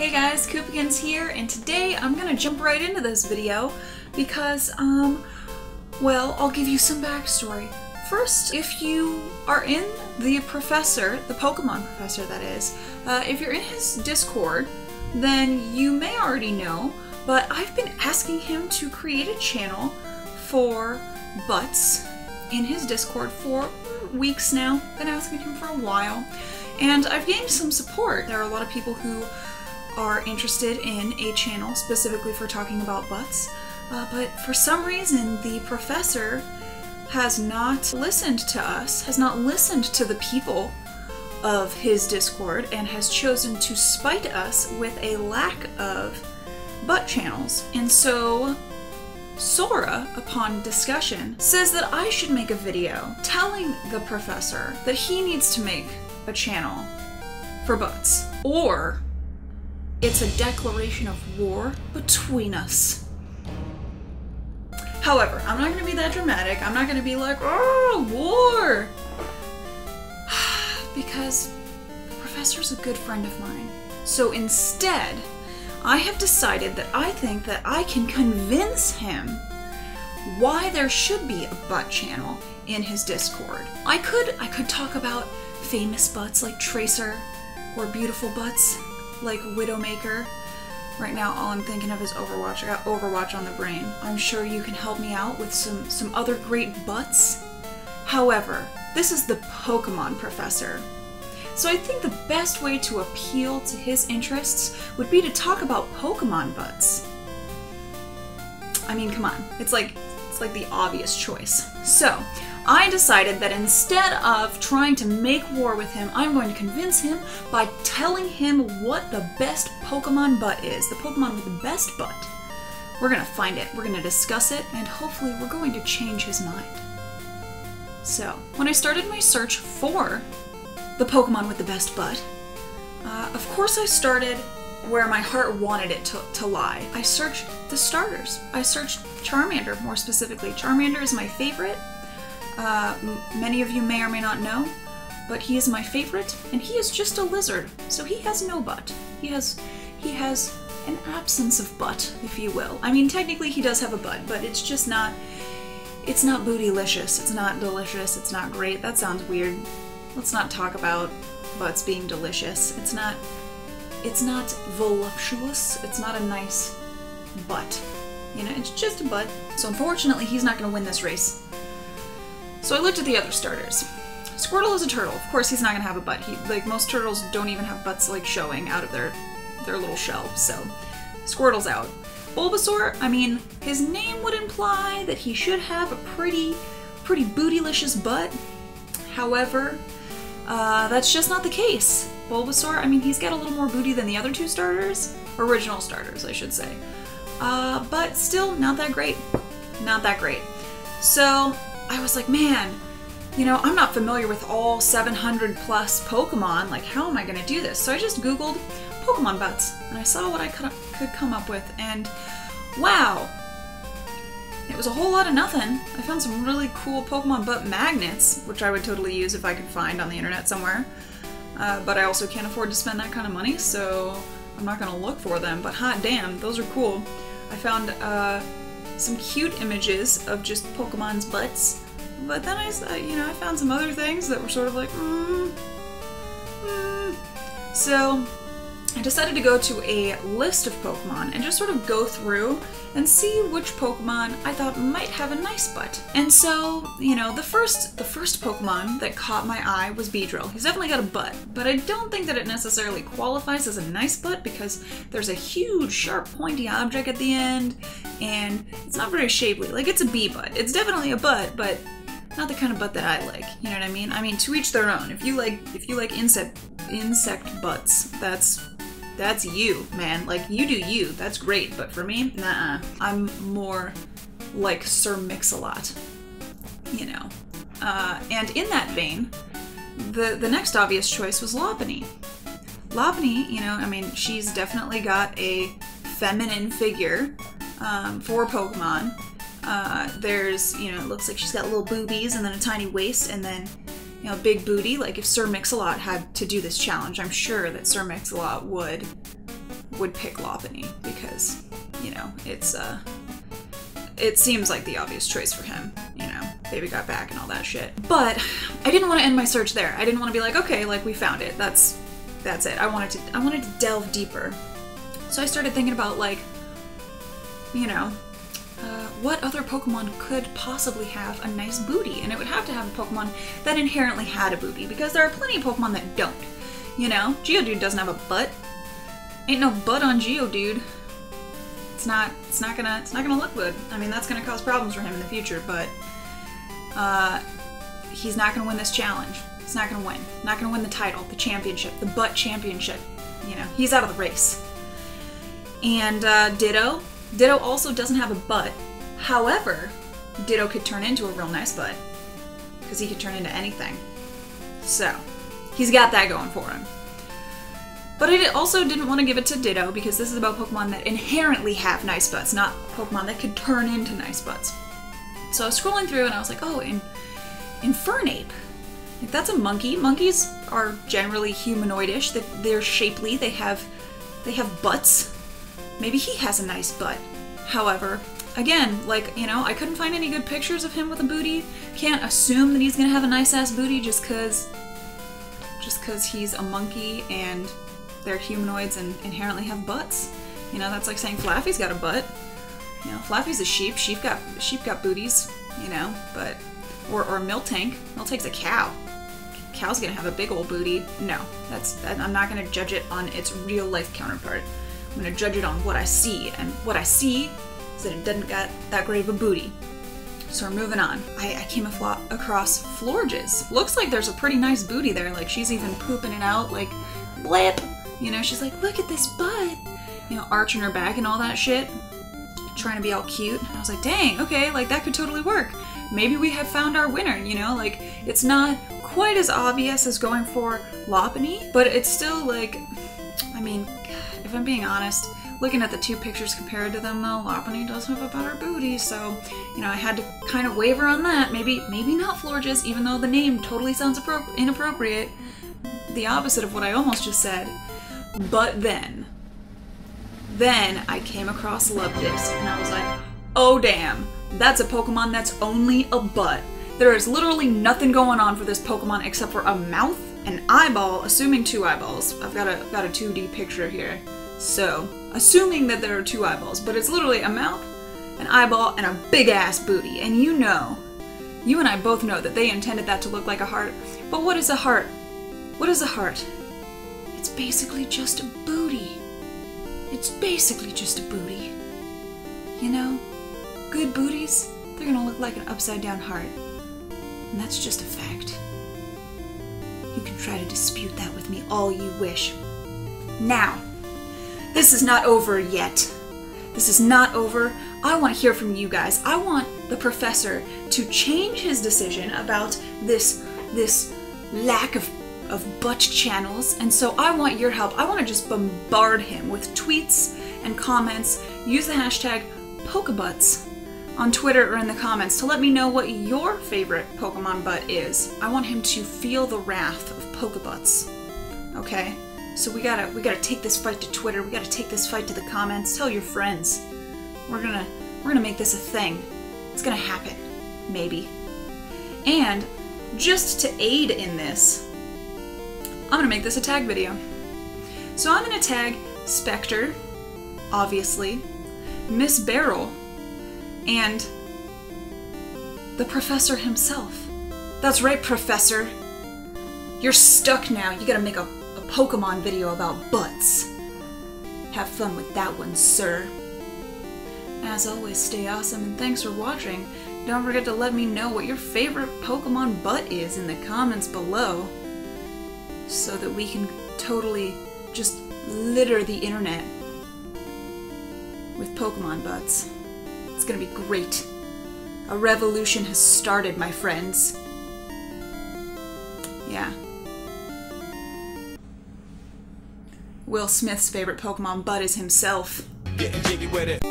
Hey guys, Koopikins here, and today I'm gonna jump right into this video because, well, I'll give you some backstory. First, if you are in the professor, the Pokemon professor that is, if you're in his Discord, then you may already know, but I've been asking him to create a channel for butts in his Discord for weeks now. Been asking him for a while, and I've gained some support. There are a lot of people who are interested in a channel specifically for talking about butts, but for some reason the professor has not listened to us, has not listened to the people of his Discord, and has chosen to spite us with a lack of butt channels. And so Sora, upon discussion, says that I should make a video telling the professor that he needs to make a channel for butts, or it's a declaration of war between us. However, I'm not going to be that dramatic. I'm not going to be like, oh, war! Because the professor's a good friend of mine. So instead, I have decided that I think that I can convince him why there should be a butt channel in his Discord. I could talk about famous butts like Tracer, or beautiful butts like Widowmaker. Right now all I'm thinking of is Overwatch. I got Overwatch on the brain. I'm sure you can help me out with some other great butts. However, this is the Pokemon professor. So I think the best way to appeal to his interests would be to talk about Pokemon butts. I mean, come on. It's like the obvious choice. So I decided that instead of trying to make war with him, I'm going to convince him by telling him what the best Pokemon butt is. The Pokemon with the best butt. We're gonna find it, we're gonna discuss it, and hopefully we're going to change his mind. So, when I started my search for the Pokemon with the best butt, of course I started where my heart wanted it to lie. I searched the starters. I searched Charmander, more specifically. Charmander is my favorite. Many of you may or may not know, but he is my favorite, and he is just a lizard, so he has no butt. He has an absence of butt, if you will. I mean, technically he does have a butt, but it's just not, it's not bootylicious, it's not delicious, it's not great. That sounds weird. Let's not talk about butts being delicious. It's not voluptuous, it's not a nice butt. You know, it's just a butt. So unfortunately, he's not gonna win this race. So I looked at the other starters. Squirtle is a turtle. Of course he's not gonna have a butt. Like, most turtles don't even have butts, like, showing out of their little shell, so Squirtle's out. Bulbasaur, I mean, his name would imply that he should have a pretty bootylicious butt. However, that's just not the case. Bulbasaur, I mean, he's got a little more booty than the other two starters. Original starters, I should say. But still, not that great. Not that great. So I was like, man, you know, I'm not familiar with all 700 plus Pokemon, like, how am I gonna do this? So I just Googled Pokemon butts, and I saw what I could come up with, and wow, it was a whole lot of nothing. I found some really cool Pokemon butt magnets, which I would totally use if I could find on the internet somewhere, but I also can't afford to spend that kind of money, so I'm not gonna look for them, but hot damn, those are cool. I found some cute images of just Pokemon's butts, but then I found some other things that were sort of like, So I decided to go to a list of Pokemon and just sort of go through and see which Pokemon I thought might have a nice butt. And so, you know, the first Pokemon that caught my eye was Beedrill. He's definitely got a butt, but I don't think that it necessarily qualifies as a nice butt because there's a huge, sharp, pointy object at the end, and it's not very shapely. Like, it's a bee butt. It's definitely a butt, but not the kind of butt that I like. You know what I mean? I mean, to each their own. If you like insect butts, that's you, man. Like, you do you. That's great. But for me, nah. I'm more like Sir Mix-a-Lot, you know. And in that vein, the next obvious choice was Lopunny. Lopunny, you know, I mean, she's definitely got a feminine figure for Pokemon. There's, you know, it looks like she's got little boobies and then a tiny waist and then, you know, big booty. Like, if Sir Mix-a-Lot had to do this challenge, I'm sure that Sir Mix-a-Lot would would pick Lopunny because, you know, it seems like the obvious choice for him, you know, baby got back and all that shit. But I didn't want to end my search there. I didn't want to be like, okay, like we found it. That's it. I wanted to delve deeper. So I started thinking about, like, you know, what other Pokemon could possibly have a nice booty? And it would have to have a Pokemon that inherently had a booty, because there are plenty of Pokemon that don't. You know, Geodude doesn't have a butt. Ain't no butt on Geodude. It's not gonna look good. I mean, that's gonna cause problems for him in the future, but he's not gonna win this challenge. He's not gonna win. Not gonna win the title, the championship, the butt championship. You know, he's out of the race. And Ditto also doesn't have a butt. However, Ditto could turn into a real nice butt, because he could turn into anything. So, he's got that going for him. But I also didn't want to give it to Ditto, because this is about Pokemon that inherently have nice butts, not Pokemon that could turn into nice butts. So I was scrolling through and I was like, oh, Infernape. Like, that's a monkey. Monkeys are generally humanoidish. They're shapely. They have butts. Maybe he has a nice butt. However, again, like, you know, I couldn't find any good pictures of him with a booty. Can't assume that he's gonna have a nice ass booty just cause he's a monkey and they're humanoids and inherently have butts. You know, that's like saying Flaffy's got a butt. You know, Flaffy's a sheep. Sheep got booties, you know, but or Miltank. Miltank's a cow. Cow's gonna have a big old booty. No, I'm not gonna judge it on its real life counterpart. I'm gonna judge it on what I see, and what I see is that it doesn't got that great of a booty. So we're moving on. I came across Florges. Looks like there's a pretty nice booty there. Like, she's even pooping it out, like, blip. You know, she's like, look at this butt. You know, arching her back and all that shit. Trying to be all cute. And I was like, dang, okay, like, that could totally work. Maybe we have found our winner, you know? Like, it's not quite as obvious as going for Lopunny, but it's still, like, I mean, if I'm being honest, looking at the two pictures compared to them, though, Lopunny does have a better booty, so, you know, I had to kind of waver on that. Maybe not Florges, even though the name totally sounds inappropriate. The opposite of what I almost just said. But then I came across Luvdisc, and I was like, oh damn, that's a Pokemon that's only a butt. There is literally nothing going on for this Pokemon except for a mouth, an eyeball, assuming 2 eyeballs. I've got a 2D picture here. So, assuming that there are 2 eyeballs, but it's literally a mouth, an eyeball, and a big-ass booty. And you know, you and I both know that they intended that to look like a heart. But what is a heart? What is a heart? It's basically just a booty. It's basically just a booty. You know, good booties, they're gonna look like an upside-down heart. And that's just a fact. You can try to dispute that with me all you wish. Now, this is not over yet. This is not over. I want to hear from you guys. I want the professor to change his decision about this lack of butt channels, and so I want your help. I want to just bombard him with tweets and comments. Use the hashtag Pokebutts on Twitter or in the comments to let me know what your favorite Pokemon butt is. I want him to feel the wrath of Pokebutts. Okay? So we gotta take this fight to Twitter. We gotta take this fight to the comments. Tell your friends. We're gonna make this a thing. It's gonna happen. Maybe. And just to aid in this, I'm gonna make this a tag video. So I'm gonna tag Spectre, obviously, Miss Barrel, and the professor himself. That's right, Professor. You're stuck now. You gotta make a Pokemon video about butts. Have fun with that one, sir. As always, stay awesome, and thanks for watching. Don't forget to let me know what your favorite Pokemon butt is in the comments below, so that we can totally just litter the internet with Pokemon butts. It's gonna be great. A revolution has started, my friends. Yeah. Will Smith's favorite Pokemon butt is himself. Getting jiggy with it.